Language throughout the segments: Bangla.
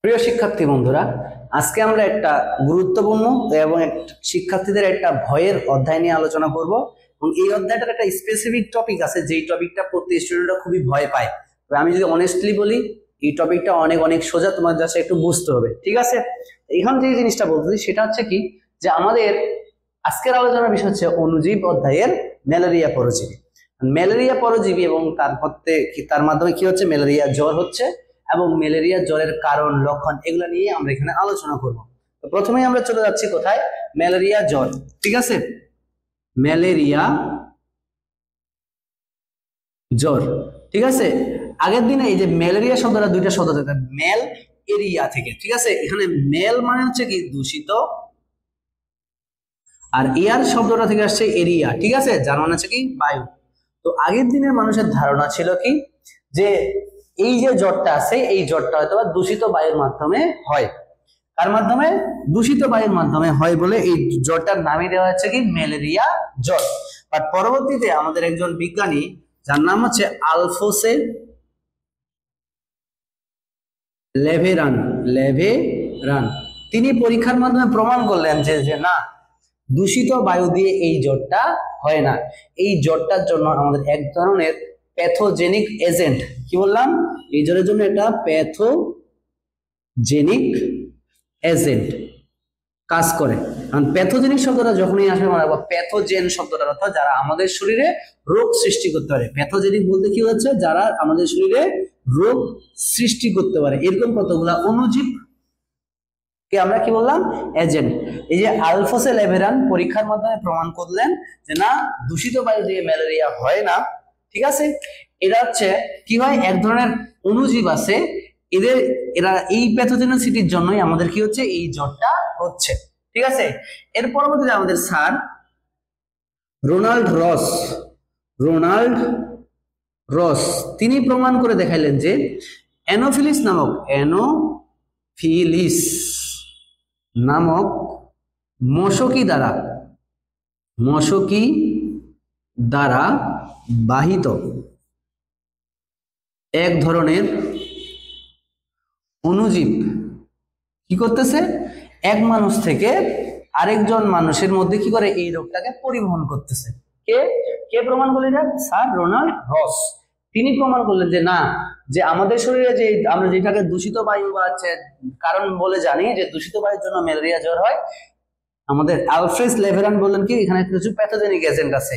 প্রিয় শিক্ষার্থী বন্ধুরা, আজকে আমরা একটা গুরুত্বপূর্ণ এবং শিক্ষার্থীদের একটা ভয়ের অধ্যায় নিয়ে আলোচনা করব। এবং এই অধ্যায়টার একটা স্পেসিফিক টপিক আছে, যেই টপিকটা প্রতি স্টুডেন্টরা খুবই ভয় পায়। তবে আমি যদি অনেস্টলি বলি, এই টপিকটা অনেক অনেক সোজা, তোমার জাস্ট একটু বুঝতে হবে, ঠিক আছে? এখন যে জিনিসটা বলতেছি সেটা হচ্ছে কি, যে আমাদের আজকের আলোচনার বিষয় হচ্ছে অণুজীব অধ্যায়ের ম্যালেরিয়া পরজীবী। ম্যালেরিয়া পরজীবী এবং তার মাধ্যমে কি হচ্ছে, ম্যালেরিয়া জ্বর হচ্ছে এবং ম্যালেরিয়া জ্বরের কারণ, লক্ষণ, এগুলো নিয়ে আমরা এখানে আলোচনা করব। তো প্রথমেই আমরা চলে যাচ্ছি কোথায়, ম্যালেরিয়া জ্বর, ঠিক আছে? ম্যালেরিয়া জ্বর, ঠিক আছে। আগের দিনে এই যে ম্যালেরিয়া শব্দটা দুইটা শব্দ থেকে, মেল এরিয়া থেকে, ঠিক আছে। এখানে মেল মানে হচ্ছে কি দূষিত, আর এয়ার শব্দটা থেকে আসছে এরিয়া, ঠিক আছে, যার মানে হচ্ছে কি বায়ু। তো আগের দিনের মানুষের ধারণা ছিল কি, যে এই যে জ্বরটা আছে, এই জ্বরটা হয়তো দূষিত বায়ুর মাধ্যমে হয়। কার মাধ্যমে? দূষিত বায়ুর মাধ্যমে হয় বলে এই জ্বরটার নামই দেওয়া হচ্ছে কি ম্যালেরিয়া জ্বর। বাট পরবর্তীতে আমাদের একজন বিজ্ঞানী, যার নাম হচ্ছে আলফোসে লেভেরান, তিনি পরীক্ষার মাধ্যমে প্রমাণ করলেন যে না, দূষিত বায়ু দিয়ে এই জ্বরটা হয় না। এই জ্বরটার জন্য আমাদের এক ধরনের প্যাথোজেনিক এজেন্ট, কি বললাম, এই জ্বরের জন্য একটা প্যাথোজেনিক এজেন্ট কাজ করে। কারণ প্যাথোজেনিক শব্দটা যখনই আসবে, মানে প্যাথোজেন শব্দটার অর্থ যারা আমাদের শরীরে রোগ সৃষ্টি করতে পারে। প্যাথোজেনিক বলতে কি হচ্ছে, যারা আমাদের শরীরে রোগ সৃষ্টি করতে পারে, এরকম কতগুলা অণুজীব কে আমরা কি বললাম, এজেন্ট। এই যে আলফোসে লেভেরান পরীক্ষার মাধ্যমে প্রমাণ করলেন যে না, দূষিত বায়ু দিয়ে ম্যালেরিয়া হয় না, ঠিক আছে। এটা হচ্ছে কি হয়, এক ধরনের অণুজীব আছে, এরা এই প্যাথোজেনিসিটির জন্যই আমাদের কি হচ্ছে, এই জ্বরটা হচ্ছে, ঠিক আছে। এর পরবর্তীতে আমাদের স্যার রোনাল্ড রস তিনি প্রমাণ করে দেখাইলেন যে অ্যানোফিলিস নামক মশকি দ্বারা বাহিত এক ধরনের অণুজীব কি করতেছে, এক মানুষ থেকে আরেকজন মানুষের মধ্যে কি করে, এই রোগটাকে পরিবহন করতেছে। কে প্রমাণ করলেন? স্যার রোনাল্ড রস। তিনি প্রমাণ করলেন যে না, যে আমাদের শরীরে যে আমরা যেটাকে দূষিত বায়ু বা কারণ বলে জানি, যে দূষিত বায়ুর জন্য ম্যালেরিয়া জ্বর হয়, আমাদের আলফ্রেড লেভেরান বললেন কি এখানে কিছু প্যাথোজেনিক এজেন্ট আছে।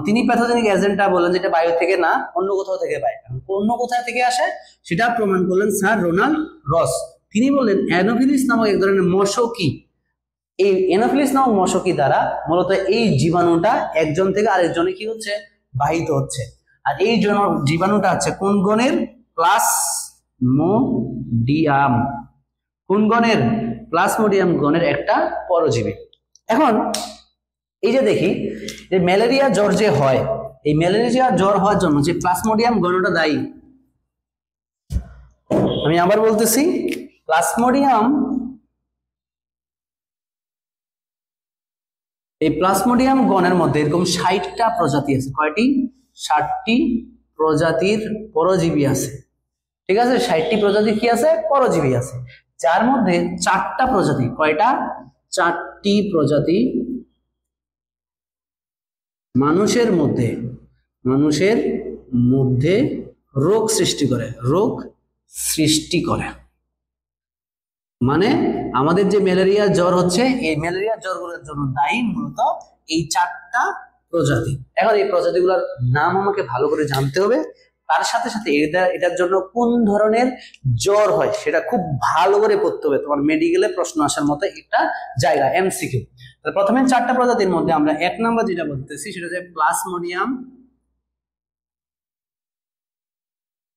তিনি প্যাথোজেনিক এজেন্টটা বললেন যেটা বায়ু থেকে না, অন্য কোথাও থেকে পায়। অন্য কোথাও থেকে আসে সেটা প্রমাণ করলেন স্যার রোনাল্ড রস। তিনি বললেন অ্যানোফিলিস নামক এক ধরনের মশকি, এই অ্যানোফিলিস নামক মশকি দ্বারা মূলত এই জীবাণুটা একজন থেকে আরেকজনে কি হচ্ছে, বাহিত হচ্ছে। আর এই জীবাণুটা হচ্ছে কোন গণের? প্লাজমোডিয়াম। কোন গণের? প্লাজমোডিয়াম গণের একটা পরজীবী। এখন এই যে দেখি যে ম্যালেরিয়া জ্বর যে হয়, এই ম্যালেরিয়া জ্বর হওয়ার জন্য যে প্লাজমোডিয়াম গণটা দায়ী, আমি আবার বলতেছি, এই প্লাজমোডিয়াম গণের মধ্যে এরকম 60টা প্রজাতি আছে। কয়টি? 60টি প্রজাতির পরজীবী আছে, ঠিক আছে। 60টি প্রজাতি কি আছে? পরজীবী আছে, যার মধ্যে 4টা প্রজাতি, কয়টা? 4টি প্রজাতি মানুষের মধ্যে রোগ সৃষ্টি করে। মানে আমাদের যে ম্যালেরিয়া জ্বর হচ্ছে, এই ম্যালেরিয়া জ্বরগুলোর জন্য দায়ী মূলত এই 4টা প্রজাতি। এখন এই প্রজাতিগুলোর নাম আমাকে ভালো করে জানতে হবে, তার সাথে সাথে এটার জন্য কোন ধরনের জ্বর হয় সেটা খুব ভালো করে পড়তে হবে। তোমার মেডিকেলে প্রশ্ন আসার মতো একটা জায়গা, এমসিকিউ। প্রথমে 4টা প্রজাতির মধ্যে আমরা 1 নাম্বার যেটা বলতেছি সেটা হচ্ছে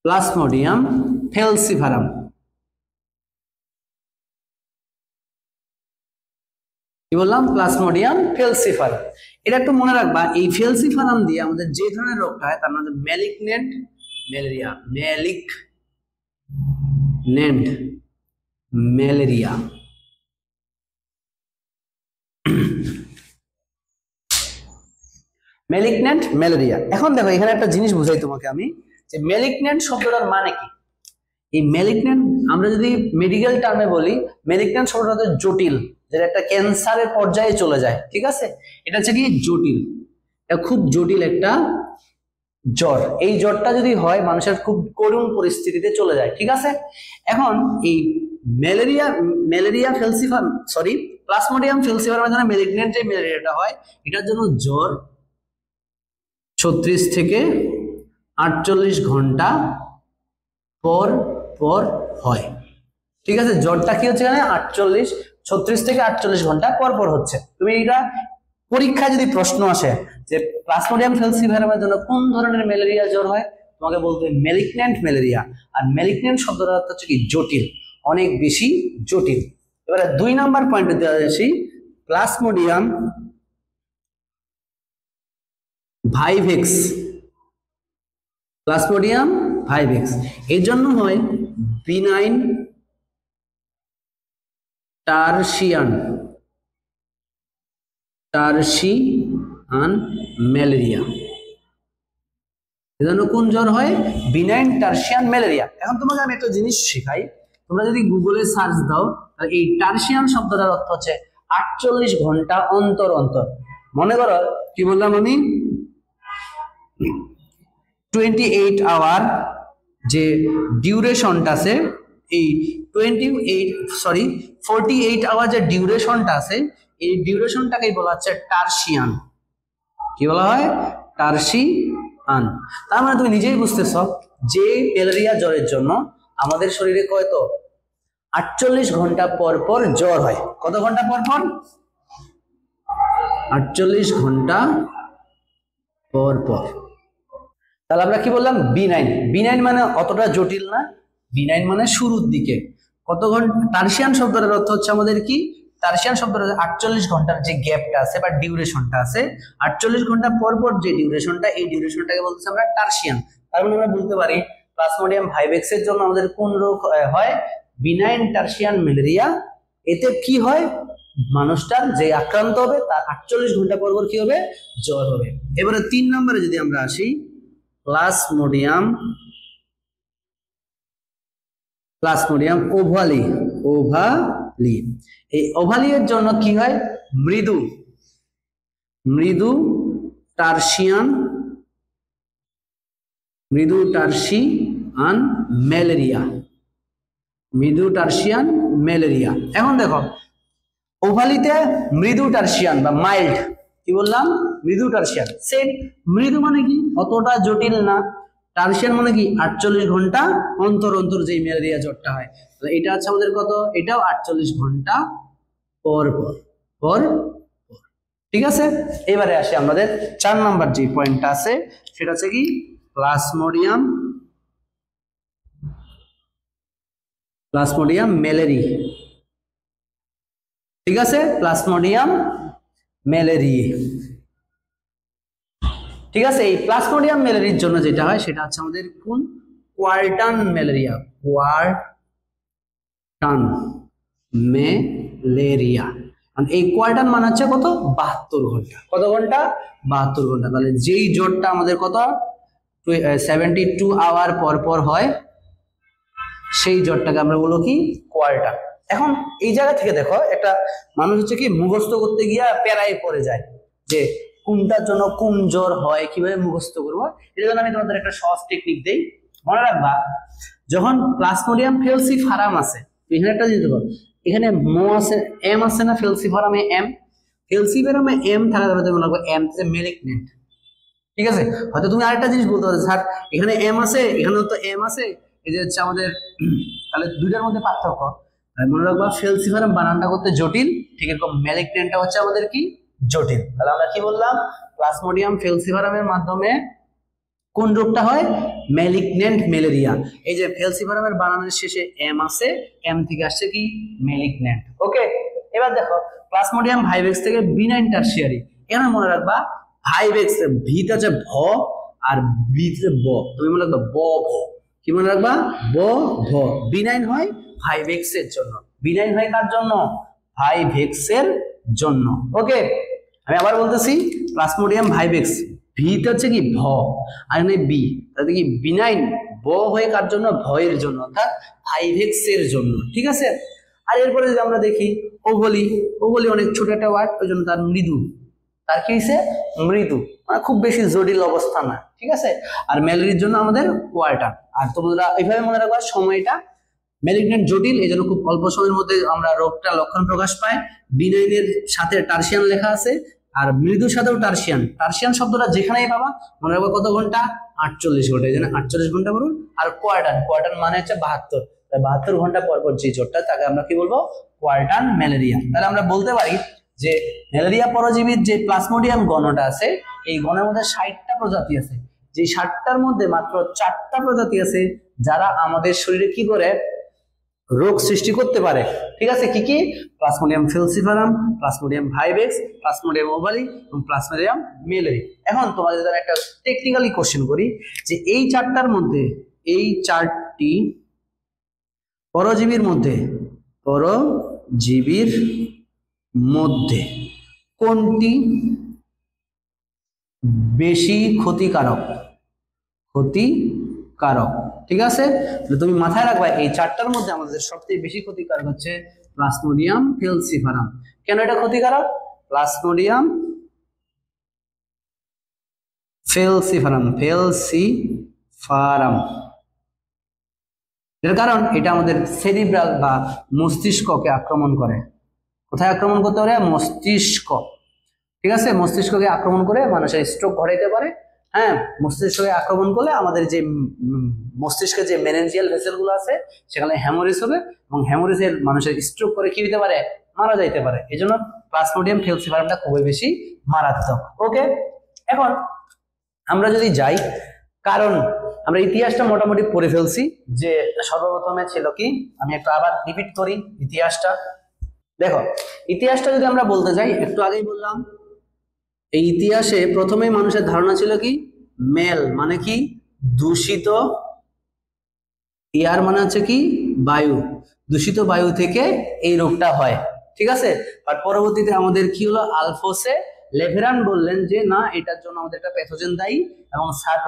প্লাজমোডিয়াম ফেলসিফারাম। কি বললাম? প্লাজমোডিয়াম ফেলসিফারাম। এটা একটু মনে রাখবা, এই ফেলসিফারাম দিয়ে আমাদের যে ধরনের রোগটা হয় তার মধ্যে ম্যালিগন্যান্ট ম্যালেরিয়া। এখন দেখো, এখানে একটা জিনিস বুঝাই তোমাকে আমি, যে ম্যালিগন্যান্ট শব্দটার মানে কি। এই ম্যালিগন্যান্ট আমরা যদি মেডিকেল টার্মে বলি, ম্যালিগন্যান্ট শব্দটা জটিল, যেটা একটা ক্যান্সারের পর্যায়ে চলে যায়, ঠিক আছে, এটা হচ্ছে কি জটিল, এটা খুব জটিল একটা জ্বর। এই জ্বরটা যদি হয় মানুষের খুব করুণ পরিস্থিতিতে চলে যায়, ঠিক আছে। এখন এই ম্যালেরিয়া ফেলসিফার প্লাজমোডিয়াম ফেলসিফারামের জন্য ম্যালিগন্যান্ট যে ম্যালেরিয়াটা হয়, এটার জন্য জ্বর 36 থেকে 48 ঘন্টা পর পর হয়, ঠিক আছে। জ্বরটা কি হচ্ছে এখানে 36 থেকে 48 ঘন্টা পর পর হচ্ছে। তুমি এটা পরীক্ষায় যদি প্রশ্ন আসে যে প্লাজমোডিয়াম ফেলসিফারামের জন্য কোন ধরনের ম্যালেরিয়া জ্বর হয়, তোমাকে বলতে হবে ম্যালিগন্যান্ট ম্যালেরিয়া। আর ম্যালিগন্যান্ট শব্দটার অর্থ হচ্ছে কি জটিল, অনেক বেশি জটিল। এবারে 2 নাম্বার পয়েন্টে দেওয়া যাচ্ছি, প্লাজমোডিয়াম ভাইভেক্স, প্লাজমোডিয়াম ভাইভেক্স এর জন্য হয় বিনাইন টার্সিয়ান ম্যালেরিয়া। এজন্য কোন জ্বর হয়? Benign tertian malaria. এখন তোমাকে আমি একটা জিনিস শেখাই, তোমরা যদি গুগলে সার্চ দাও, এই টার্সিয়ান শব্দটার অর্থ হচ্ছে 48 ঘন্টা অন্তর অন্তর। মনে করো কি বললাম আমি, 48 যে ডিউরেশনটা আছে, এই 48 আওয়ার যে ডিউরেশনটা আছে, এই ডিউরেশনটাকেই বলা হচ্ছে টার্সিয়ান। কি বলা হয়? টার্সিয়ান। তার মানে তুমি নিজেই বুঝতেছ যে ম্যালেরিয়া জ্বরের জন্য আমাদের শরীরে কত 48 ঘন্টা পর পর জ্বর হয়। কত ঘন্টা পর পর? 48 ঘন্টা পর পর। তাহলে আমরা কি বললাম? বিনাইন মানে অতটা জটিল না, বিনাইন মানে শুরুর দিকে। কত ঘন্টা? টার্সিয়ান শব্দটার অর্থ হচ্ছে আমাদের কি, টার্সিয়ান শব্দটা 48 ঘন্টার যে গ্যাপটা আছে বা ডিউরেশনটা আছে, 48 ঘন্টা পর পর যে ডিউরেশনটা, এই ডিউরেশনটাকে বলতেছে আমরা টার্সিয়ান। তার মানে আমরা বলতে পারি প্লাজমোডিয়াম ভাইভেক্স এর জন্য আমাদের কোন রোগ হয়? Benign tertian malaria. এতে কি হয়? মানুষটার যে আক্রান্ত হবে তার 48 ঘন্টা পর পর কি হবে? জ্বর হবে। এবারে 3 নম্বরে যদি আমরা আসি, প্লাজমোডিয়াম ওভালি। এই ওভালি এর জন্য কি হয়? মৃদু টার্সিয়ান ম্যালেরিয়া। এখন দেখো, ওভালিতে মৃদু টার্সিয়ান বা মাইল্ড, কি বললাম? মৃদু টার্সিয়ান। সেম, মৃদু মানে কি অতটা জটিল না, টার্সিয়ান মানে কি 48 ঘন্টা অন্তর অন্তর যে ম্যালেরিয়া জ্বরটা হয়। তো এটা হচ্ছে আমাদের কত? এটাও 48 ঘন্টা পর পর। ঠিক আছে। এবারে আসি আমাদের 4 নাম্বার যে পয়েন্টটা আছে, সেটা হচ্ছে কি প্লাজমোডিয়াম ম্যালেরি। ঠিক আছে, প্লাজমোডিয়াম ম্যালেরি। ঠিক আছে, এই প্লাজমোডিয়াম ম্যালেরির জন্য যেটা হয় সেটা হচ্ছে আমাদের কোন? কোয়ার্টান ম্যালেরিয়া। এই কোয়ার্টান মানে হচ্ছে কত? 72 ঘন্টা। কত ঘন্টা? 72 ঘন্টা। তাহলে যেই জ্বরটা আমাদের কত 72 আওয়ার পর পর হয়, সেই জ্বরটাকে আমরা বলবো কি? কোয়ার্টান। এখন এই জায়গা থেকে দেখো, একটা মানুষ হচ্ছে কি মুখস্থ করতে গিয়া প্যারায় পড়ে যায় যে কোনটার জন্য কোন জ্বর হয়, কিভাবে মুখস্থ করবো। এর জন্য আমি তোমাদের একটা সহজ টেকনিক দেই। মনে রাখবা, যখন প্লাজমোডিয়াম ফেলসিফারাম আছে, এখানে একটা জিনিস দেখো, এখানে এম আছে না? ফেলসিফারামে এম থাকা যাবে, তুমি লাগবে এম থেকে ম্যালিগন্যান্ট। ঠিক আছে। হয়তো তুমি আরেকটা জিনিস বলতে পারো, স্যার এখানে এম আছে, এখানে তো এম আছে, এই যে হচ্ছে আমাদের, তাহলে দুইটার মধ্যে পার্থক্য। মনে রাখবা, ফেলসিফারাম বানানটা করতে জটিল, ঠিক এরকম ম্যালিগন্যান্টটা হচ্ছে আমাদের কি? জটিল। তাহলে আমরা কি বললাম? প্লাজমোডিয়াম ফেলসিফারামের মাধ্যমে কোন রোগটা হয়? Malignant malaria. এই যে ফেলসিফারামের বানানের শেষে এম আছে, এম থেকে আসছে কি? ম্যালিগন্যান্ট। ওকে। এবার দেখো, প্লাজমোডিয়াম ভাইভেক্স থেকে বিনাইন টার্সিয়ারি। এখানে মনে রাখবা, ভাইভেক্স ভিতে আছে ভ আর বিতে ব, তুমি মনে রাখবা ব ভ। কি মনে রাখবা? ব ভ। বিনাইন হয় ভাইভেক্স এর জন্য। বিনাইন হয় কার জন্য? ভাইভেক্স এর জন্য। ওকে, আমি আবার বলতেছি, প্লাজমোডিয়াম ভাইভেক্স ভিতে হচ্ছে কি ভ, আর এখানে বি, তাহলে কি বিনাইন, ব হয়ে কার জন্য, ভয়ের জন্য, অর্থাৎ 5x এর জন্য। ঠিক আছে, আর এরপরে যদি আমরা দেখি ওভলি, ওভলি অনেক ছোট একটা ওয়ার্ড, ওই জন্য তার মৃদু, তার কি হয়েছে মৃদু, মানে খুব বেশি জটিল অবস্থা না। ঠিক আছে, আর ম্যালেরিয়ার জন্য আমাদের কোয়ার্টার। আর তোমরা এইভাবে মনে রাখবা সময়টা ম্যালিগন্যান্ট জটিল, এই জন্য খুব অল্প সময়ের মধ্যে আমরা রোগটা লক্ষণ প্রকাশ পায়। বিনাইনের সাথে টার্সিয়ান লেখা আছে, আর মৃদুর সাথেও টার্সিয়ান। টার্সিয়ান শব্দটা যেখানেই পাবা মনে রাখবা কত ঘন্টা, 48 ঘন্টা, এই জন্য 48 ঘন্টা বলুন। আর কোয়ার্টার, কোয়ার্টার মানে হচ্ছে 72, 72 ঘন্টা পর পর যে জ্বরটা, তাকে আমরা কি বলবো, কোয়ার্টার ম্যালেরিয়া। তাহলে আমরা বলতে পারি যে ম্যালেরিয়া পরজীবীর যে প্লাজমোডিয়াম গণটা আছে, এই গণের মধ্যে 60টা প্রজাতি আছে, যে 60টার মধ্যে মাত্র 4টা প্রজাতি আছে যারা আমাদের শরীরে কি করে রোগ সৃষ্টি করতে পারে। ঠিক আছে, কি কি, Plasmodium falciparum, Plasmodium vivax, Plasmodium ovale এবং প্লাজমোডিয়াম মেলেরি। এখন তোমাদের দ্বারা একটা টেকনিক্যালি কোশ্চেন করি যে এই 4টার মধ্যে, এই 4টি পরজীবীর মধ্যে, পরজীবীর মধ্যে কোনটি বেশি ক্ষতিকারক, ক্ষতিকারক। ঠিক আছে, তুমি মাথায় রাখবা এই 4টার মধ্যে আমাদের সবচেয়ে বেশি ক্ষতিকারক হচ্ছে প্লাজমোডিয়াম ফেলসিফারাম। কেন এটা ক্ষতিকারক, প্লাজমোডিয়াম ফেলসিফারাম, ফেলসিফারাম এর কারণ এটা আমাদের সেরিব্রাল বা মস্তিষ্ককে আক্রমণ করে। কোথায় আক্রমণ করতে পারে, মস্তিষ্ক। ঠিক আছে, মস্তিষ্ককে আক্রমণ করে মানুষের স্ট্রোক ঘটাইতে পারে। হ্যাঁ, মস্তিষ্ককে আক্রমণ করলে আমাদের যে মস্তিষ্কে যে মেনেনজিয়াল ভেসেল গুলো আছে সেখানে হ্যামোরেজ হবে, এবং হ্যামোরেজের মানুষের স্ট্রোক করে কি হতে পারে, মারা যাইতে পারে। এই জন্য প্লাজমোডিয়াম ফেলসিফারামটা খুবই বেশি মারাত্মক। ওকে, এখন আমরা যদি যাই, কারণ আমরা ইতিহাসটা মোটামুটি পড়ে ফেলছি, যে সর্বপ্রথমে ছিল কি, আমি একটু আবার রিপিট করি ইতিহাসটা। দেখো, ইতিহাসটা যদি আমরা বলতে যাই, একটু আগেই বললাম এই ইতিহাসে প্রথমেই মানুষের ধারণা ছিল কি, মেল মানে কি দূষিত, এয়ার মানে হচ্ছে কি বায়ু, দূষিত বায়ু থেকে এই রোগটা হয়। ঠিক আছে, বাট পরবর্তীতে আমাদের কি হলো, আলফোসে লেভেরান বললেন যে না, এটার জন্য আমাদের একটা প্যাথোজেন দায়ী, এবং স্যার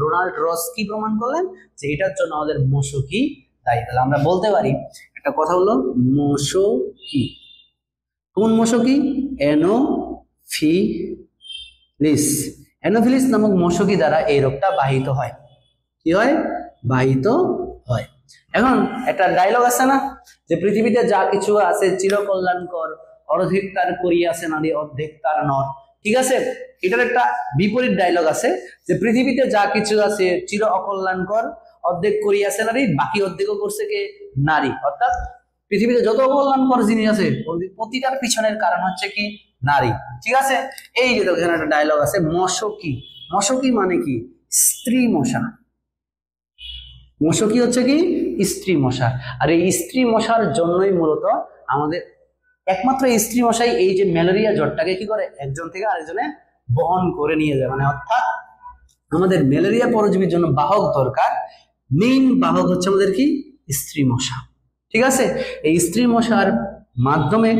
রোনাল্ড রস কি প্রমাণ করলেন যে এটার জন্য আমাদের মশকি দায়ী। তাহলে আমরা বলতে পারি একটা কথা হলো, মশকি, কোন মশকি, অ্যানোফিলিস, অ্যানোফিলিস নামক মশকি দ্বারা এই রোগটা বাহিত হয়। কি হয়, বাহিত হয়। এখন একটা ডায়লগ আছে না, যে পৃথিবীতে যা কিছু আছে চিরকল্যাণকর, অর্ধেক তার করিয়াছে নারী, অর্ধেক তার নর। ঠিক আছে, এটার একটা বিপরীত ডায়লগ আছে, যে পৃথিবীতে যা কিছু আছে চির অকল্যাণকর, অর্ধেক করিয়াছে নারী, বাকি অর্ধেকও করছে কে, নারী। অর্থাৎ পৃথিবীতে যত অকল্যাণকর জিনিস আছে প্রতিটার পিছনের কারণ হচ্ছে কি, নারী। ঠিক আছে, এই যে এখানে একটা ডায়লগ আছে, মশকি, মশকি মানে কি, স্ত্রী মশা। মশকি হচ্ছে কি, স্ত্রী মশা। আর এই স্ত্রী মশার জন্যই মূলত আমাদের, একমাত্র স্ত্রী মশাই এই যে ম্যালেরিয়া জ্বরটাকে কি করে, একজন থেকে আরেকজনে বহন করে নিয়ে যায়। মানে অর্থাৎ আমাদের ম্যালেরিয়া পরজীবীর জন্য বাহক দরকার, মেইন বাহক হচ্ছে আমাদের কি, স্ত্রী মশা। ঠিক আছে, এই স্ত্রী মশার মাধ্যমে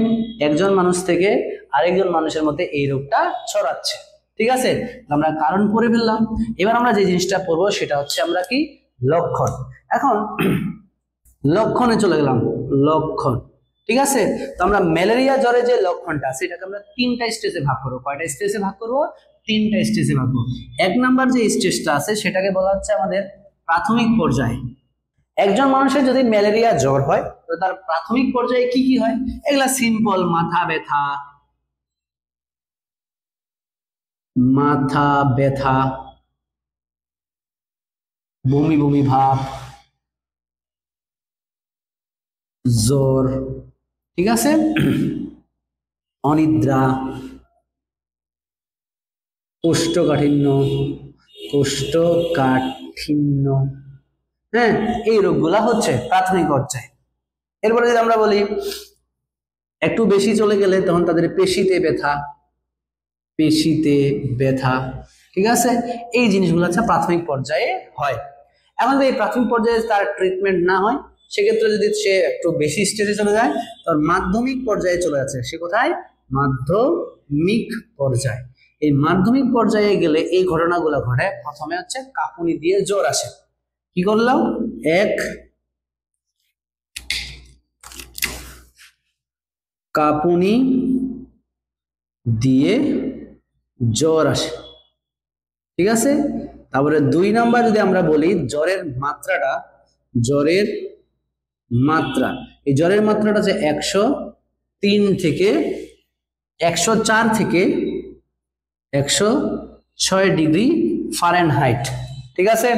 একজন মানুষ থেকে আরেকজন মানুষের মধ্যে এই রোগটা ছড়াচ্ছে। ঠিক আছে, আমরা কারণ পড়ে ফেললাম। এবার আমরা যে জিনিসটা পড়বো সেটা হচ্ছে আমরা কি, লক্ষণ। এখন লক্ষণে চলে গেলাম, লক্ষণ। ঠিক আছে, তো আমরা ম্যালেরিয়া জ্বরে যে লক্ষণটা সেটাকে আমরা 3টা স্টেজে ভাগ করবো। কয়টা স্টেজে ভাগ করবো, 3টা স্টেজে ভাগ করবো। 1 নাম্বার যে স্টেজটা আছে সেটাকে বলা হচ্ছে আমাদের প্রাথমিক পর্যায়ে। একজন মানুষের যদি ম্যালেরিয়া জ্বর হয় তো তার প্রাথমিক পর্যায়ে কি কি হয়, এগুলা সিম্পল, মাথা ব্যথা, বমি বমি ভাব, জ্বর। ঠিক আছে, অনিদ্রা, কোষ্ঠকাঠিন্য, হ্যাঁ, এই রোগগুলা হচ্ছে প্রাথমিক পর্যায়ে। এরপরে যদি আমরা বলি একটু বেশি চলে গেলে তখন তাদের পেশিতে ব্যথা। ঠিক আছে, এই জিনিসগুলো হচ্ছে প্রাথমিক পর্যায়ে হয়। এখন যদি এই প্রাথমিক পর্যায়ে তার ট্রিটমেন্ট না হয়, সেক্ষেত্রে যদি সে একটু বেশি স্টেজে চলে যায়, তখন মাধ্যমিক পর্যায়ে চলে যাচ্ছে। সে কোথায়, মাধ্যমিক পর্যায়ে। এই মাধ্যমিক পর্যায়ে গেলে এই ঘটনাগুলো ঘটে। প্রথমে হচ্ছে কাঁপুনি দিয়ে জ্বর আসে। কি করলাম? এক কাঁপুনি দিয়ে জ্বর আসে, ঠিক আছে। তারপরে 2 নাম্বার যদি আমরা বলি জ্বরের মাত্রাটা, জ্বরের মাত্রা, এই জ্বরের মাত্রাটা হচ্ছে 103 থেকে 104 থেকে 106 ডিগ্রি ফারেনহাইট, ঠিক আছে।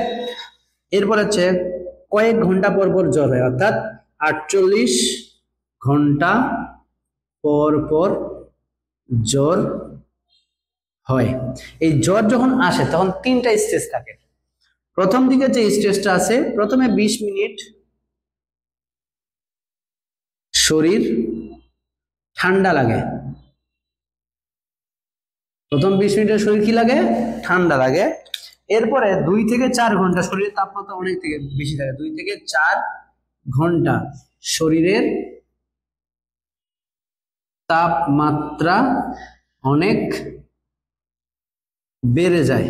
এরপর হচ্ছে কয়েক ঘন্টা পর পর জ্বর হয়, অর্থাৎ 48 ঘন্টা পর পর জ্বর হয়। এই জ্বর যখন আসে তখন 3টা স্টেজ থাকে। প্রথম দিকে যে স্টেজটা আছে, প্রথমে 20 মিনিট শরীর ঠান্ডা লাগে, প্রথম 20 মিনিটের শরীর কি লাগে? ঠান্ডা লাগে। এরপরে 2 থেকে 4 ঘন্টা শরীরের তাপমাত্রা অনেক থেকে বেশি থাকে, 2 থেকে 4 ঘন্টা শরীরের তাপমাত্রা অনেক বেড়ে যায়।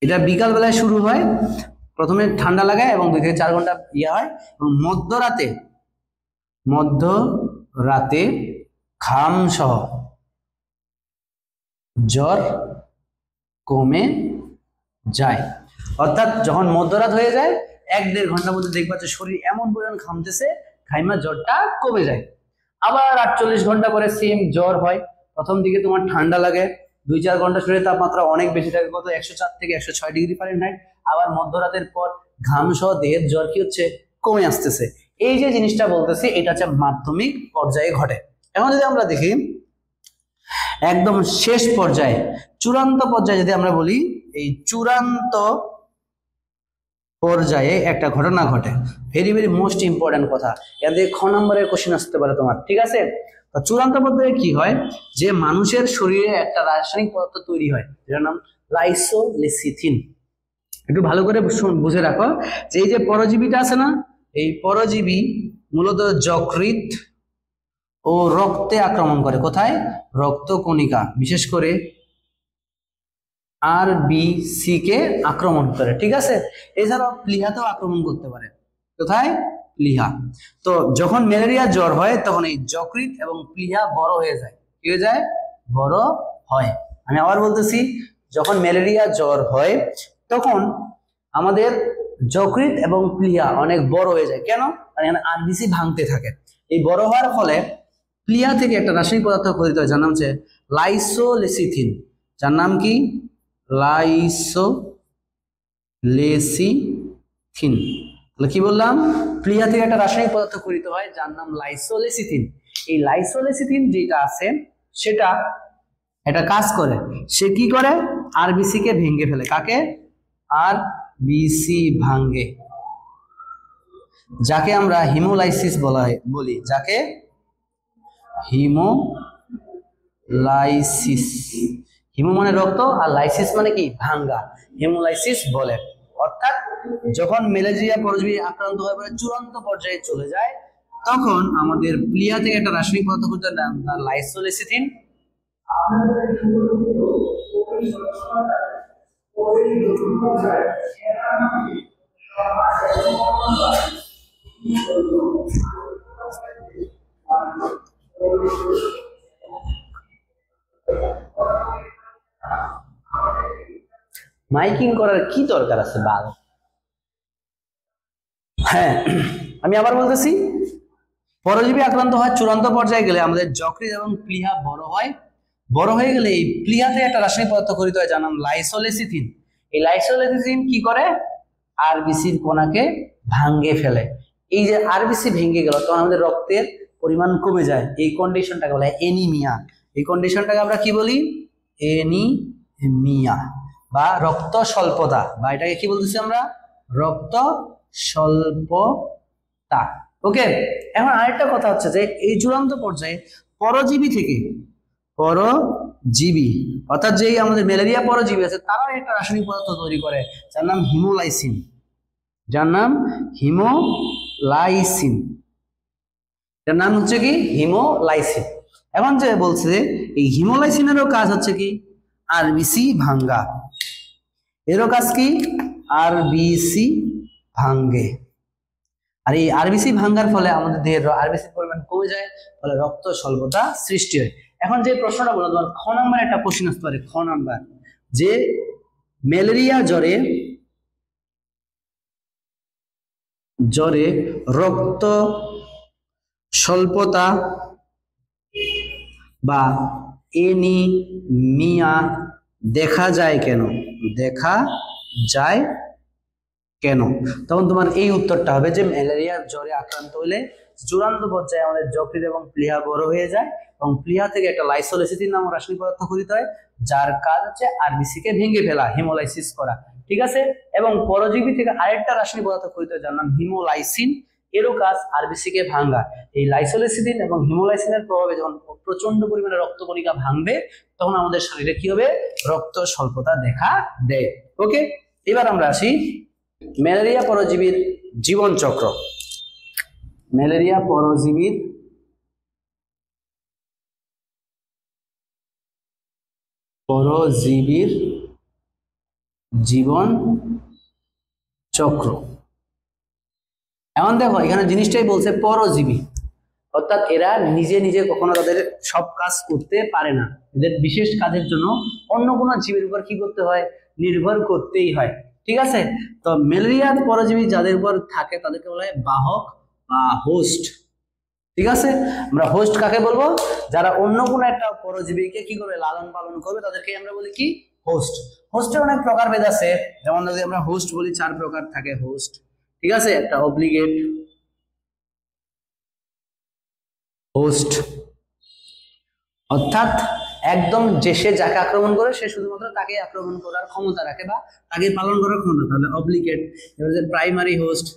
এটা বিকাল বেলায় শুরু হয়, প্রথমে ঠান্ডা লাগে এবং 2 থেকে 4 ঘন্টা হয়, এবং মধ্যরাতে ঘাম সহ জ্বর কমে যায়। অর্থাৎ যখন মধ্যরাত হয়ে যায় 1-1.5 ঘন্টার মধ্যে দেখবা যে শরীর এমন পরিমাণ ঘামতেছে, ঘাইমা জ্বরটা কমে যায়। আবার 48 ঘন্টা পরে সেম জ্বর হয়। প্রথম দিকে তোমার ঠান্ডা লাগে, 2-4 ঘন্টা শরীরের তাপমাত্রা অনেক বেশি থাকে, কত 104 থেকে 106 ডিগ্রি ফারেনহাইট। আবার মধ্যরাতের পর ঘাম সহ দেহের জ্বর কি হচ্ছে? কমে আসতেছে। এই যে জিনিসটা বলতেছি এটা হচ্ছে মাধ্যমিক পর্যায়ে ঘটে। এখন যদি আমরা দেখি একদম শেষ পর্যায়ে, চূড়ান্ত পর্যায়ে যদি আমরা বলি, এই চূড়ান্ত পর্যায়ে একটা ঘটনা ঘটে, ভেরি ভেরি মোস্ট ইম্পর্টেন্ট কথা, এতে খ নম্বরের কোশ্চেন আসতে পারে তোমার, ঠিক আছে। তো চূড়ান্ত পর্যায়ে কি হয়, যে মানুষের শরীরে একটা রাসায়নিক পদার্থ তৈরি হয়, যেটার নাম লাইসোলেসিথিন। একটু ভালো করে বুঝে রাখো যে এই যে পরজীবীটা আছে না, এই পরজীবী মূলত যকৃৎ ও রক্তে আক্রমণ করে। কোথায়? রক্তকণিকা, বিশেষ করে আরবিসি কে আক্রমণ করে, ঠিক আছে। এছাড়াও প্লীহাতেও আক্রমণ করতে পারে। কোথায়? প্লীহা। তো যখন ম্যালেরিয়া জ্বর হয় তখন এই যকৃৎ এবং প্লীহা বড় হয়ে যায়। কি হয়ে যায়? বড় হয়। আমি আবার বলতেছি, যখন ম্যালেরিয়া জ্বর হয় তখন আমাদের যকৃৎ এবং প্লীহা অনেক বড় হয়ে যায়। কেন? কারণ এখানে আরবিসি ভাঙতে থাকে। এই বড় হওয়ার ফলে প্লীহা থেকে একটা রাসায়নিক পদার্থ খরিত হয়, যার নাম হচ্ছে লাইসোলেসিথিন। যার নাম কি? লাইসোলেসিথিন। তাহলে কি বললাম? প্লীহা থেকে একটা রাসায়নিক পদার্থ খরিত হয় যার নাম লাইসোলেসিথিন। এই লাইসোলেসিথিন যেটা আছে সেটা একটা কাজ করে, সে কি করে? আরবিসি কে ভেঙে ফেলে। কাকে? আরবিসি ভাঙে, যাকে আমরা হিমোলাইসিস বলি, যাকে হিমোলাইসিস। হিমো মানে রক্ত, আর লাইসিস মানে কি? ভাঙ্গা। হিমোলাইসিস বলে। অর্থাৎ যখন ম্যালেরিয়া পরজীবী আক্রান্ত হয়ে পড়ে চূড়ান্ত পর্যায়ে চলে যায়, তখন আমাদের প্লীহা থেকে একটা রাসায়নিক পদার্থ খরিত হয়, তার লাইসোলেসিথিন। মাইকিং করার কি দরকার আছে বাল? হ্যাঁ, আমি আবার বলতেছি, পরজীবী আক্রান্ত হয় চূড়ান্ত পর্যায়ে গেলে আমাদের যকৃৎ এবং প্লীহা বড় হয়। বড় হয়ে গেলে এই প্লীহাতে একটা রাসায়নিক পদার্থ খরিত হয় যার নাম লাইসোলেসিথিন। এই লাইসোলেসিথিন কি করে? আরবিসির কণাকে ভাঙে ফেলে। এই যে আরবিসি ভেঙে গেল তখন আমাদের রক্তের পরিমাণ কমে যায়। এই কন্ডিশনটাকে বলা হয় এনিমিয়া। এই কন্ডিশনটাকে আমরা কি বলি? এনিমিয়া বা রক্ত স্বল্পতা, বা এটাকে কি বলতেছি আমরা? রক্ত স্বল্পতা। ওকে, এখন আরেকটা কথা হচ্ছে যে এই চূড়ান্ত পর্যায়ে পরজীবী থেকে, পরজীবী অর্থাৎ যেই আমাদের ম্যালেরিয়া পরজীবী আছে তারাও একটা রাসায়নিক পদার্থ তৈরি করে যার নাম হিমোলাইসিন। যার নাম হিমোলাইসিন। এর নাম হচ্ছে কি? হিমোলাইসিন। এখন যে বলছে এই হিমোলাইসিনেরও কাজ হচ্ছে কি আরবিসি ভাঙ্গা, এরও কাজ কি আরবিসি ভাঙ্গে। আর এই আরবিসি ভাঙ্গার ফলে আমাদের দেহের আরবিসির পরিমাণ কমে যায়, ফলে রক্ত স্বল্পতা সৃষ্টি হয়। এখন যে প্রশ্নটা বলো তোমার খ নাম্বার একটা কোশ্চেন আসতে পারে, খ নাম্বার যে ম্যালেরিয়া জ্বরে রক্ত স্বল্পতা বা এনিমিয়া দেখা যায় কেন, দেখা যায় কেন? তখন তোমার এই উত্তরটা হবে যে ম্যালেরিয়ার জ্বরে আক্রান্ত হলে চূড়ান্ত পর্যায়ে আমাদের যকৃৎ এবং প্লীহা বড় হয়ে যায় এবং প্লীহা থেকে একটা লাইসোলেসিন নামক রাসায়নিক পদার্থ খরিত হয়, যার কাজ হচ্ছে আরবিসি কে ভেঙে ফেলা, হিমোলাইসিস করা। ঠিক আছে, এবং পরজীবী থেকে আরেকটা রাসায়নিক পদার্থ খরিত হয় যার নাম হিমোলাইসিন, এরও কাজ আরবিসি কে ভাঙা। এই লাইসোলেসিন এবং হিমোলাইসিনের প্রভাবে যখন প্রচন্ড পরিমাণে রক্ত কণিকা ভাঙবে তখন আমাদের শরীরে কি হবে, রক্ত স্বল্পতা দেখা দেয়। ওকে, এবার আমরা আসি ম্যালেরিয়া পরজীবীর জীবন চক্র। ম্যালেরিয়া পরজীবীর জীবন চক্র। এখন দেখো এখানে জিনিসটাই বলছে পরজীবী, অর্থাৎ এরা নিজে নিজে কখনো তাদের সব কাজ করতে পারে না, এদের বিশেষ কাজের জন্য অন্য কোনো জীবের উপর কি করতে হয়, নির্ভর করতেই হয়। ঠিক আছে, তো ম্যালেরিয়ার পরজীবী যাদের উপর থাকে তাদেরকে বলা হয় বাহক বা হোস্ট। ঠিক আছে, আমরা হোস্ট কাকে বলবো, যারা অন্য কোনো একটা পরজীবীকে কি করবে, লালন পালন করবে, তাদেরকে আমরা বলি কি হোস্ট। হোস্টের অনেক প্রকারভেদ আছে, যেমন যদি আমরা হোস্ট বলি 4 প্রকার থাকে হোস্ট। ঠিক আছে, একটা অব্লিগেট হোস্ট, অর্থাৎ একদম যে সে যাকে আক্রমণ করে সে শুধুমাত্র তাকে আক্রমণ করার ক্ষমতা রাখে বা তাকে পালন করার ক্ষমতা, তাহলে অব্লিগেট। এবার যে প্রাইমারি হোস্ট,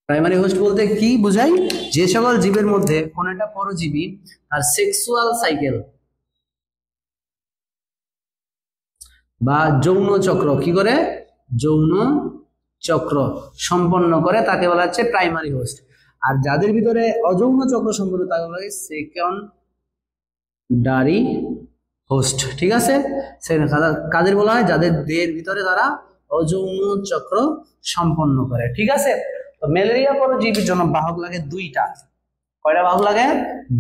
প্রাইমারি হোস্ট বলতে কি বোঝায়, যে সকল জীবের মধ্যে কোন একটা পরজীবী তার সেক্সুয়াল সাইকেল বা যৌন চক্র কি করে, যৌন চক্র সম্পন্ন করে, তাকে বলা হচ্ছে প্রাইমারি হোস্ট। আর যাদের ভিতরে অযৌন চক্র সম্পন্ন তাকে বলা হয় সেকেন্ডারি হোস্ট। ঠিক আছে, কাদের বলা হয়, যাদের দেহের ভিতরে তারা অযৌন চক্র সম্পন্ন করে। ঠিক আছে, তো ম্যালেরিয়া পরজীবীর জন্য বাহক লাগে 2টা। কয়টা বাহক লাগে?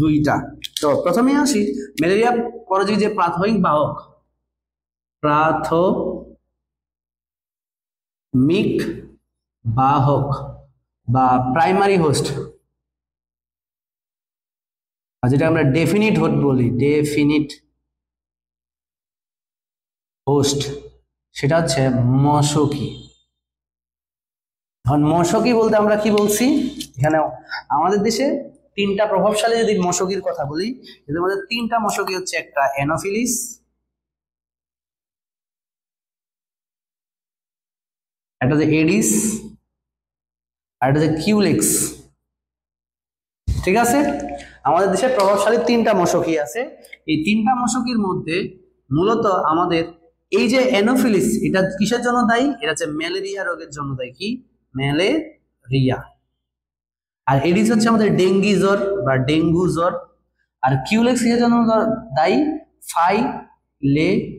2টা। তো প্রথমে আসি ম্যালেরিয়া পরজীবী যে প্রাথমিক বাহক, প্রাথমিক বাহক বা প্রাইমারি হোস্ট, আর যেটা আমরা ডেফিনিট হোস্ট বলি, ডেফিনিট হোস্ট, সেটা হচ্ছে মশকি। এখন মশকি বলতে আমরা কি বলছি, এখানে আমাদের দেশে 3টা প্রভাবশালী যদি মশকির কথা বলি, এদের মধ্যে 3টা মশকি হচ্ছে, একটা অ্যানোফিলিস, একটা যে এডিস, আর একটা যে কিউলেক্স। ঠিক আছে, আমাদের দেশে প্রভাবশালী 3টা মশকি আছে। এই 3টা মশকির মধ্যে মূলত আমাদের এই যে অ্যানোফিলিস, এটা কিসের জন্য দায়ী, এটা হচ্ছে ম্যালেরিয়া রোগের জন্য দায়ী, কি ম্যালেরিয়া। আর এডিস হচ্ছে আমাদের ডেঙ্গি জ্বর বা ডেঙ্গু জ্বর। আর কিউলেক্স এর জন্য দায়ী ফাইলেরিয়া।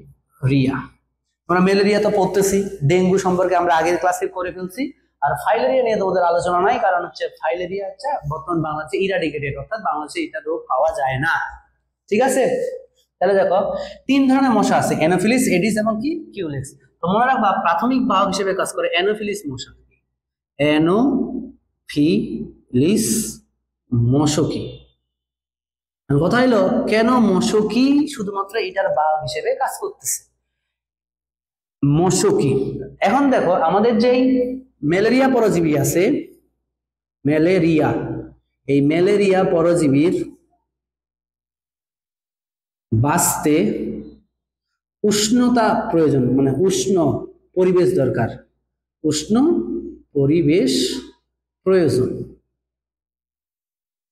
আমরা ম্যালেরিয়া তো পড়তেছি, ডেঙ্গু সম্পর্কে আমরা আগের ক্লাসে করে ফেলছি, আর ফাইলেরিয়া নিয়ে তোমাদের আলোচনা নাই, কারণ হচ্ছে ফাইলেরিয়া হচ্ছে বর্তমান বাংলাদেশে ইরাডিকেটেড, অর্থাৎ বাংলাদেশে এটা রোগ পাওয়া যায় না। ঠিক আছে, তাহলে দেখো 3 ধরনের মশা আছে, অ্যানোফিলিস, এডিস এবং কি কিউলেক্স। তো মনে রাখবা প্রাথমিক বাহক হিসেবে কাজ করে অ্যানোফিলিস মশা, অ্যানোফিলিস মশকি। কথা হলো কেন মশকি শুধুমাত্র এটার বাহক হিসেবে কাজ করতেছে, মশকি। এখন দেখো আমাদের যেই ম্যালেরিয়া পরজীবী আছে, ম্যালেরিয়া, এই ম্যালেরিয়া পরজীবীর বাঁচতে উষ্ণতা প্রয়োজন, মানে উষ্ণ পরিবেশ দরকার, উষ্ণ পরিবেশ প্রয়োজন।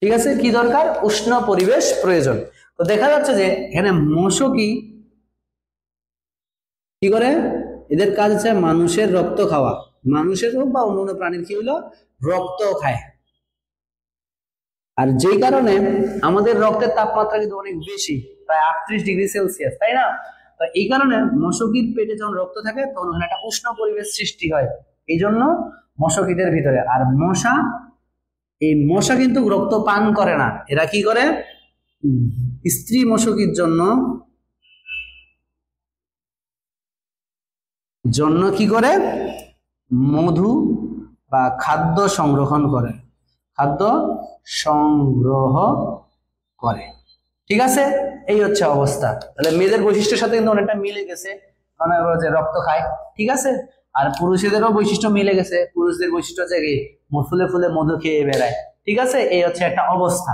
ঠিক আছে, কি দরকার, উষ্ণ পরিবেশ প্রয়োজন। তো দেখা যাচ্ছে যে এখানে মশকি কি করে, এদের কাজ হচ্ছে মানুষের রক্ত খাওয়া, মানুষের হোক বা অন্য প্রাণীর কি হলো রক্ত খায়। আর যেই কারণে আমাদের রক্তের তাপমাত্রা কিন্তু অনেক বেশি, প্রায় 38°C, তাই না? তো এই কারণে মশকির পেটে যখন রক্ত থাকে তখন ওখানে একটা উষ্ণ পরিবেশ সৃষ্টি হয়, এই জন্য মশকিদের ভিতরে। আর মশা কিন্তু রক্ত পান করে না, এরা কি করে, স্ত্রী মশকির জন্য কি করে, মধু বা খাদ্য সংগ্রহণ করে, খাদ্য সংগ্রহ করে। ঠিক আছে, এই হচ্ছে অবস্থা। তাহলে মেয়েদের বৈশিষ্ট্যের সাথে কিন্তু অনেকটা মিলে গেছে, মানে ওরা যে রক্ত খায়, ঠিক আছে। আর পুরুষদেরও বৈশিষ্ট্য মিলে গেছে, পুরুষদের বৈশিষ্ট্য হচ্ছে কি ফুলে ফুলে মধু খেয়ে বেড়ায়, ঠিক আছে। এই হচ্ছে একটা অবস্থা।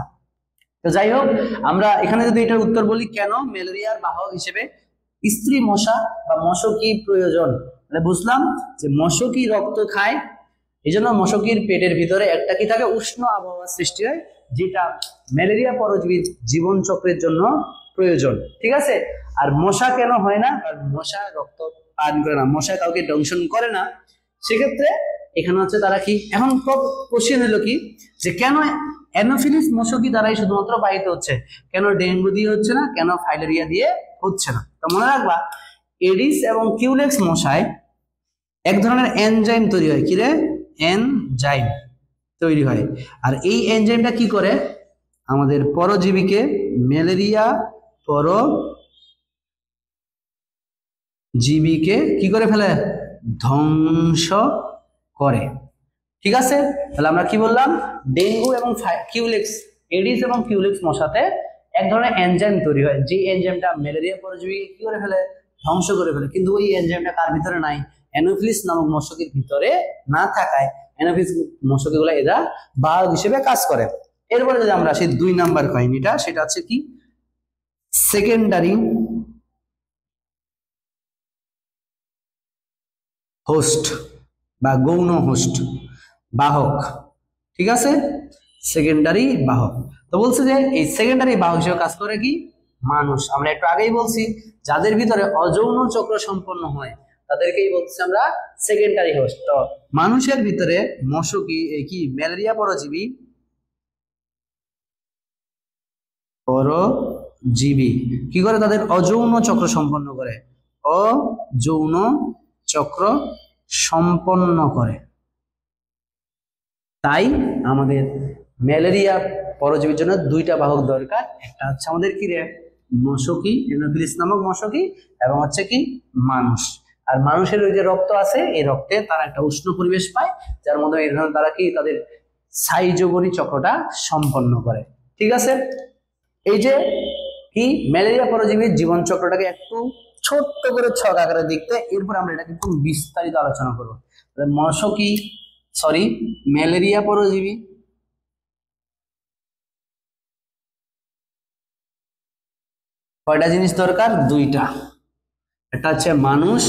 তো যাই হোক, আমরা এখানে যদি এটার উত্তর বলি, কেন ম্যালেরিয়ার বাহক হিসেবে স্ত্রী মশা বা মশকি প্রয়োজন, মানে বুঝলাম যে মশকি রক্ত খায়, এই জন্য মশকির পেটের ভিতরে একটা কি থাকে, উষ্ণ আবহাওয়ার সৃষ্টি হয়, যেটা ম্যালেরিয়া পরজীবীর জীবন চক্রের জন্য প্রয়োজন, ঠিক আছে। আর মশা কেন হয় না, কারণ মশা রক্ত পান করে না, মশা কাউকে দংশন করে না, সেক্ষেত্রে এখানে হচ্ছে তারা কি, এখন কোশ্চেন হলো কি, যে কেন অ্যানোফিলিস মশকি দ্বারাই শুধুমাত্র বাহিত হচ্ছে, কেন ডেঙ্গু দিয়ে হচ্ছে না, কেন ফাইলেরিয়া দিয়ে হচ্ছে না। তো মনে রাখবা, এডিস এবং কিউলেক্স মশায় এক ধরনের এনজাইম তৈরি হয়, কি রে, এনজাইম তৈরি হয়। আর এই এনজাইমটা কি করে, আমাদের পরজীবীকে, ম্যালেরিয়া পরজীবীকে কি করে ফেলে, ধ্বংস করে, ঠিক আছে। তাহলে আমরা কি বললাম, ডেঙ্গু এবং কিউলেক্স, এডিস এবং কিউলেক্স মশাতে এক ধরনের এনজাইম তৈরি হয়, যে এনজাইমটা ম্যালেরিয়া পরজীবীকে কি করে ফেলে, ধ্বংস করে ফেলে। কিন্তু ওই এনজাইমটা কার ভিতরে নাই, অ্যানোফিলিস নামক মশকের ভিতরে না থাকায় অ্যানোফিলিস মশকগুলো এরা বাহক হিসেবে কাজ করে। এরপরে যদি আমরা সেই 2 নাম্বার কাহিনীটা, সেটা হচ্ছে কি, সেকেন্ডারি হোস্ট বা গৌণ হোস্ট, বাহক, ঠিক আছে, সেকেন্ডারি বাহক। তো বলছে যে এই সেকেন্ডারি বাহক হিসেবে কাজ করে কি, মানুষ। আমরা একটু আগেই বলছি, যাদের ভিতরে অযৌন চক্র সম্পন্ন হয় তাদেরকেই বলছি আমরা সেকেন্ডারি হোস্ট। তো মানুষের ভিতরে মশকি কি ম্যালেরিয়া পরজীবী কি করে, তাদের অযৌন চক্র সম্পন্ন করে, অযৌন চক্র সম্পন্ন করে। তাই আমাদের ম্যালেরিয়া পরজীবীর জন্য 2টা বাহক দরকার, একটা হচ্ছে আমাদের কি রে, মশকি, অ্যানোফিলিস নামক মশকি, এবং হচ্ছে কি মানুষ। আর মানুষের ওই যে রক্ত আছে, এই রক্তে তারা একটা উষ্ণ পরিবেশ পায়, যার মধ্যে এই ধরনের তারা কি তাদের সাইজোগনি চক্রটা সম্পন্ন করে, ঠিক আছে। এই যে কি ম্যালেরিয়া পরজীবীর জীবন চক্রটাকে একটু ছোট্ট করে ছক আকারে দেখতে, এরপর আমরা এটাকে একটু বিস্তারিত আলোচনা করবো। মশকি, সরি, ম্যালেরিয়া পরজীবী কয়টা জিনিস দরকার, 2টা। একটা হচ্ছে মানুষ,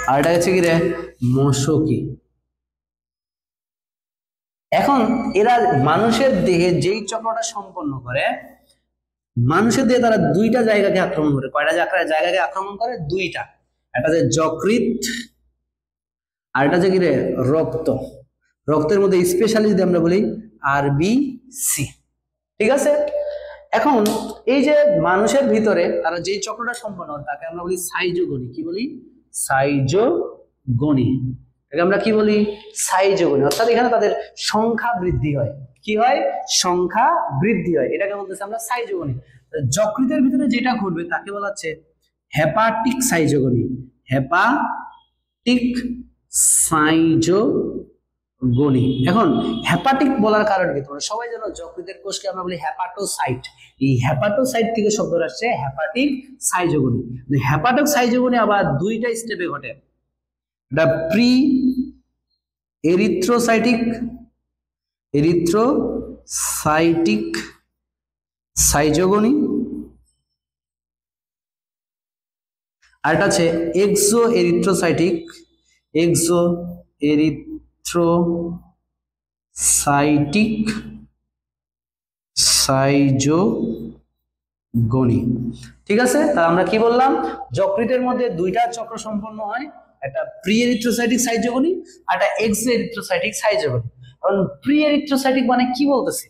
আর এটা হচ্ছে কি রে, মশকি। এখন এরা মানুষের দেহে যেই চক্রটা সম্পন্ন করে, মানুষের দেহে তারা 2টা জায়গাকে আক্রমণ করে। কয়টা জায়গাকে আক্রমণ করে, 2টা। একটা হচ্ছে যকৃৎ, আর এটা হচ্ছে কি রে, রক্ত। রক্তের মধ্যে স্পেশালি যদি আমরা বলি আরবিসি, ঠিক আছে। এখন এই যে মানুষের ভিতরে তারা যেই চক্রটা সম্পন্ন হয় তাকে আমরা বলি সাইজোগনি। কি বলি, সাইজোগনি। এটাকে আমরা কি বলি, সাইজোগনি। অর্থাৎ এখানে তাদের সংখ্যা বৃদ্ধি হয়, কি হয়, সংখ্যা বৃদ্ধি হয়, এটাকে বলতেছে আমরা সাইজোগনি। যকৃতের ভিতরে যেটা ঘটবে তাকে বলা হচ্ছে হেপাটিক সাইজোগনি, হেপাটিক সাইজোগনি। এখন হেপাটিক বলার কারণ কি, তোমরা সবাই জানো যকৃতের কোষকে আমরা বলি হেপাটোসাইট, এই হেপাটোসাইট থেকে শব্দটা আসছে হেপাটিক সাইজোগনি। হেপাটিক সাইজোগনি আবার 2টা স্টেপে ঘটে, এটা প্রি এরিথ্রোসাইটিক সাইজোগনি, আর এটা আছে এক্সো এরিথ্রোসাইটিক সাইজোগনি, ঠিক আছে। তাহলে আমরা কি বললাম, যকৃতের মধ্যে 2টা চক্র সম্পন্ন হয়, একটা প্রি এরিথ্রোসাইটিক সাইজোগনি আর একটা এক্স এরিথ্রোসাইটিক সাইজোগনি। এখন প্রি এরিথ্রোসাইটিক মানে কি বলতেছে,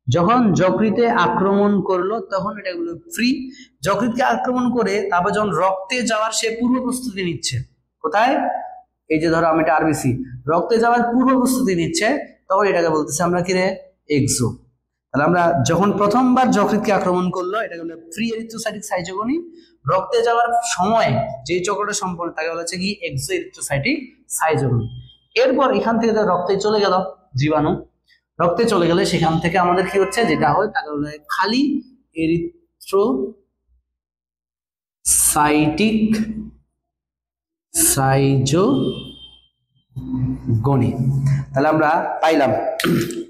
যখন যকৃতে আক্রমণ করলো তখন এটা হলো প্রি, যকৃতকে আক্রমণ করে তারপর যখন রক্তে যাওয়ার সে পূর্ব প্রস্তুতি নিচ্ছে, কোথায়, এই যে ধরো আমি একটা আরবিসি, রক্তে যাওয়ার পূর্ব প্রস্তুতি নিচ্ছে, তখন এটাকে বলতেছে আমরা কি রে, এক্সো। তাহলে আমরা যখন প্রথমবার যকৃতকে আক্রমণ করলো এটাকে বলে প্রি এরিথ্রোসাইটিক সাইজোগনি, রক্তে যাওয়ার সময় যে চক্রটা সম্পন্ন তাকে বলা হচ্ছে কি এক্সো এরিথ্রোসাইটিক সাইজোগনি। এরপর এখান থেকে রক্তে চলে গেল জীবাণু, রক্তে চলে গেলে সেখান থেকে আমাদের কি হচ্ছে, যেটা হয় তাকে বলে খালি এরিথ্রোসাইটিক সাইজোগনি। তাহলে আমরা পাইলাম,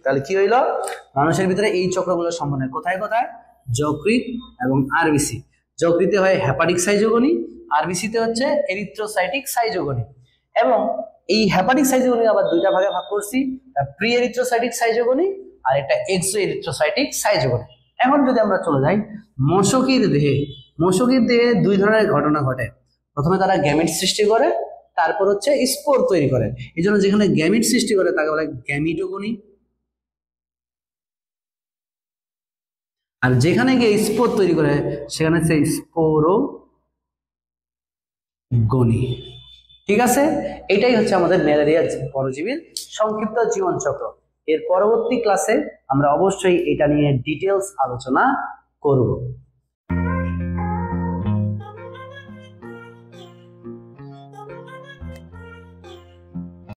তাহলে কি হইলো, মানুষের ভিতরে এই চক্রগুলো সম্পন্ন হয় কোথায় কোথায়, যকৃত এবং আরবিসি। যকৃতে হয় হেপাটিক সাইজোগনি, আরবিসিতে হচ্ছে এরিথ্রোসাইটিক সাইজোগনি। এবং এই হেপাটিক সাইজোগনি আবার দুইটা ভাগে ভাগ করছি, প্রি এরিথ্রোসাইটিক সাইজোগনি আর একটা এক্সো এরিথ্রোসাইটিক সাইজোগনি। এখন যদি আমরা চলে যাই মশকির দেহে, মশকির দেহে দুই ধরনের ঘটনা ঘটে, প্রথমে তারা গ্যামেট সৃষ্টি করে, তারপর হচ্ছে স্পোর তৈরি করে। এই জন্য যেখানে গ্যামেট সৃষ্টি করে তাকে বলে গ্যামিটোগনি, আর যেখানে গিয়ে স্পোর তৈরি করে সেখানে হচ্ছে স্পোরোগনি। ঠিক আছে, এটাই হচ্ছে আমাদের ম্যালেরিয়া পরজীবীর সংক্ষিপ্ত জীবন চক্র। এর পরবর্তী ক্লাসে আমরা অবশ্যই এটা নিয়ে ডিটেলস আলোচনা করব।